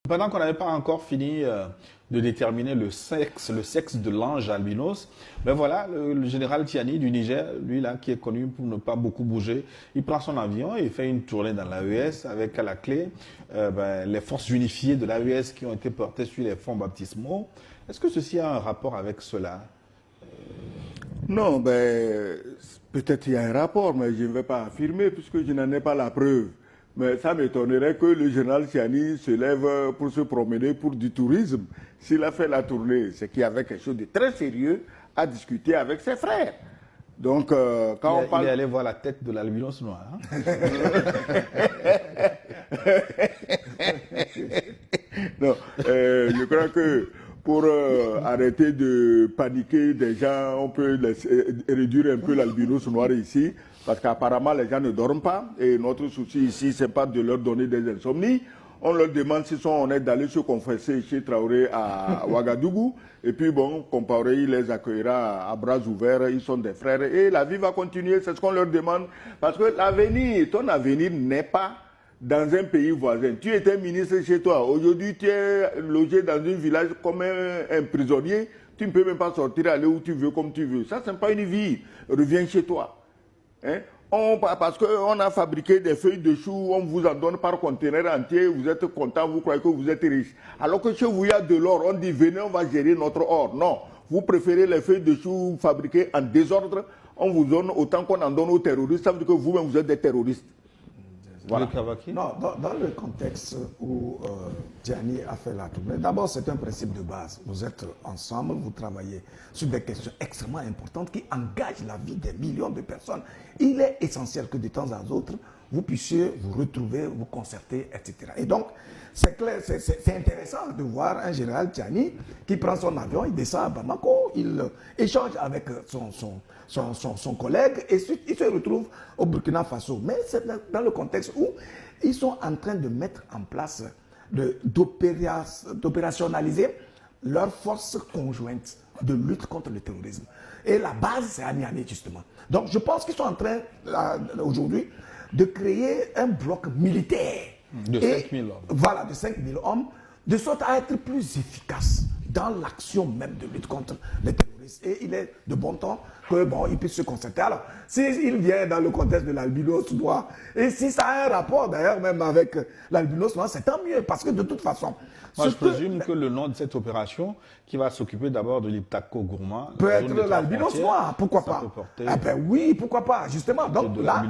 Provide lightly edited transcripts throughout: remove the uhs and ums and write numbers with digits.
Pendant qu'on n'avait pas encore fini de déterminer le sexe de l'ange albinos, ben voilà, le général Tiani du Niger, lui là, qui est connu pour ne pas beaucoup bouger, il prend son avion et il fait une tournée dans l'AES avec à la clé les forces unifiées de l'AES qui ont été portées sur les fonds baptismaux. Est-ce que ceci a un rapport avec cela? Non, ben, peut-être il y a un rapport, mais je ne vais pas affirmer puisque je n'en ai pas la preuve. Mais ça m'étonnerait que le général Tiani se lève pour se promener pour du tourisme. S'il a fait la tournée, c'est qu'il y avait quelque chose de très sérieux à discuter avec ses frères. Donc, quand on parle... Il est allé voir la tête de l'albinos noir. Hein? Non, je crois que pour arrêter de paniquer des gens, on peut réduire un peu l'albinos noir ici, parce qu'apparemment les gens ne dorment pas, et notre souci ici, c'est pas de leur donner des insomnies. On leur demande s'ils sont honnêtes d'aller se confesser chez Traoré à Ouagadougou, et puis bon, Compaoré, il les accueillera à bras ouverts, ils sont des frères, et la vie va continuer, c'est ce qu'on leur demande, parce que l'avenir, ton avenir n'est pas dans un pays voisin. Tu étais ministre chez toi. Aujourd'hui, tu es logé dans un village comme un prisonnier. Tu ne peux même pas sortir, aller où tu veux, comme tu veux. Ça, ce n'est pas une vie. Reviens chez toi. Hein? Parce qu'on a fabriqué des feuilles de chou, on vous en donne par conteneur entier, vous êtes content, vous croyez que vous êtes riche. Alors que chez vous, il y a de l'or. On dit, venez, on va gérer notre or. Non. Vous préférez les feuilles de chou fabriquées en désordre. On vous donne autant qu'on en donne aux terroristes. Ça veut dire que vous-même, vous êtes des terroristes. Voilà. Non, dans le contexte où Tiani a fait la tournée, d'abord c'est un principe de base. Vous êtes ensemble, vous travaillez sur des questions extrêmement importantes qui engagent la vie des millions de personnes. Il est essentiel que de temps à autre, vous puissiez vous retrouver, vous concerter, etc. Et donc, c'est clair, c'est intéressant de voir un général Tiani qui prend son avion, il descend à Bamako, il échange avec son collègue et il se retrouve au Burkina Faso. Mais c'est dans le contexte où ils sont en train de mettre en place, d'opérationnaliser leurs forces conjointes de lutte contre le terrorisme. Et la base, c'est à Niamey, justement. Donc, je pense qu'ils sont en train, aujourd'hui, de créer un bloc militaire. De 5000 hommes. Voilà, de 5000 hommes, de sorte à être plus efficace dans l'action même de lutte contre les terroristes. Et il est de bon temps que bon, il puisse se concerter. Alors, s'il vient dans le contexte de l'albinos noir, et si ça a un rapport d'ailleurs même avec l'albinos noir, c'est tant mieux, parce que de toute façon... Moi, je présume que le nom de cette opération, qui va s'occuper d'abord de l'Iptako Gourma, peut être l'albinos noir, pourquoi pas? Ah ben oui, pourquoi pas, justement. Donc là,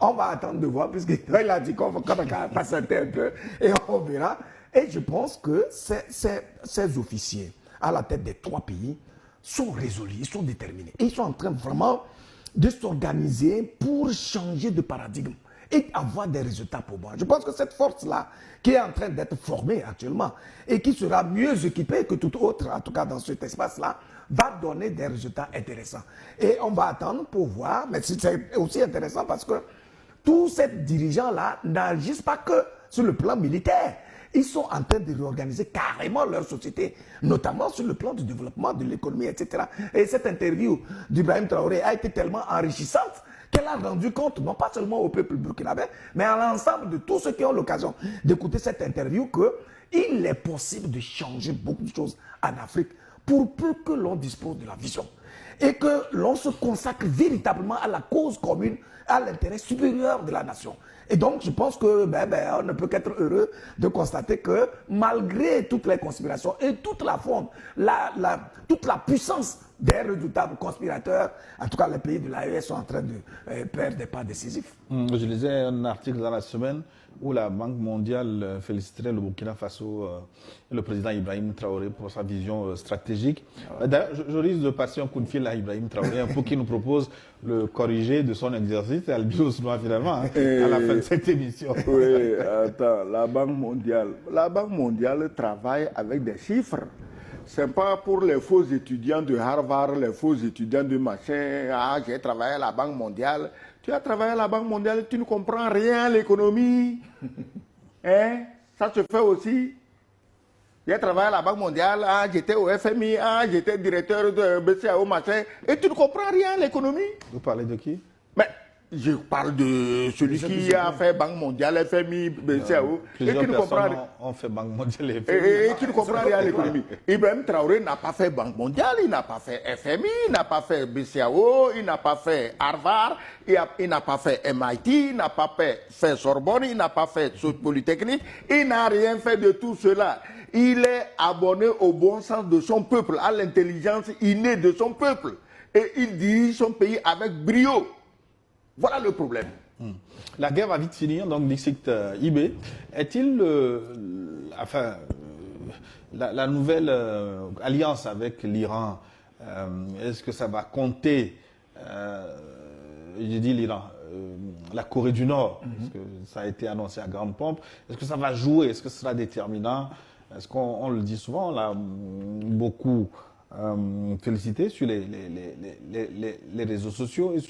on va attendre de voir, puisqu'il a dit qu'on va patienter un peu, et on verra. Et je pense que ces officiers, à la tête des 3 pays, sont résolus, ils sont déterminés. Et ils sont en train vraiment de s'organiser pour changer de paradigme et avoir des résultats pour moi. Je pense que cette force-là, qui est en train d'être formée actuellement et qui sera mieux équipée que toute autre, en tout cas dans cet espace-là, va donner des résultats intéressants. Et on va attendre pour voir, mais c'est aussi intéressant parce que tous ces dirigeants-là n'agissent pas que sur le plan militaire. Ils sont en train de réorganiser carrément leur société, notamment sur le plan du développement de l'économie, etc. Et cette interview d'Ibrahim Traoré a été tellement enrichissante qu'elle a rendu compte, non pas seulement au peuple burkinabé, mais à l'ensemble de tous ceux qui ont l'occasion d'écouter cette interview, qu'il est possible de changer beaucoup de choses en Afrique pour peu que l'on dispose de la vision. Et que l'on se consacre véritablement à la cause commune, à l'intérêt supérieur de la nation. Et donc, je pense que on ne peut qu'être heureux de constater que malgré toutes les conspirations et toute la fronde, toute la puissance des redoutables conspirateurs, en tout cas les pays de l'AES sont en train de perdre des pas décisifs. Je lisais un article dans la semaine où la Banque mondiale féliciterait le Burkina Faso et le président Ibrahim Traoré pour sa vision stratégique. D'ailleurs, je risque de passer un coup de fil à Ibrahim Traoré pour qu'il nous propose le corrigé de son exercice à albinos noir finalement, à la fin de cette émission. Oui, attends, la Banque mondiale travaille avec des chiffres. Ce n'est pas pour les faux étudiants de Harvard, les faux étudiants de machin. Ah, j'ai travaillé à la Banque mondiale. Tu as travaillé à la Banque mondiale, tu ne comprends rien à l'économie. Hein? Ça se fait aussi. J'ai travaillé à la Banque mondiale, ah, j'étais au FMI, ah, j'étais directeur de BCAO, machin. Et tu ne comprends rien à l'économie. Vous parlez de qui? Mais Je parle de celui qui a fait Banque mondiale, FMI, BCAO, et qui ne comprend rien. On fait Banque mondiale et qui ne comprend rien à l'économie. Ibrahim Traoré n'a pas fait Banque mondiale, il n'a pas fait FMI, il n'a pas fait BCAO, il n'a pas fait Harvard, il n'a pas fait MIT, il n'a pas fait Sorbonne, il n'a pas fait Polytechnique, il n'a rien fait de tout cela. Il est abonné au bon sens de son peuple, à l'intelligence innée de son peuple. Et il dirige son pays avec brio. Voilà le problème. La guerre va vite finir, donc d'ici IB. Est-il, la nouvelle alliance avec l'Iran, est-ce que ça va compter, je dis l'Iran, la Corée du Nord, parce que ça a été annoncé à grande pompe, est-ce que ça va jouer, est-ce que ce sera déterminant? Est-ce qu'on le dit souvent, on l'a beaucoup félicité sur les réseaux sociaux et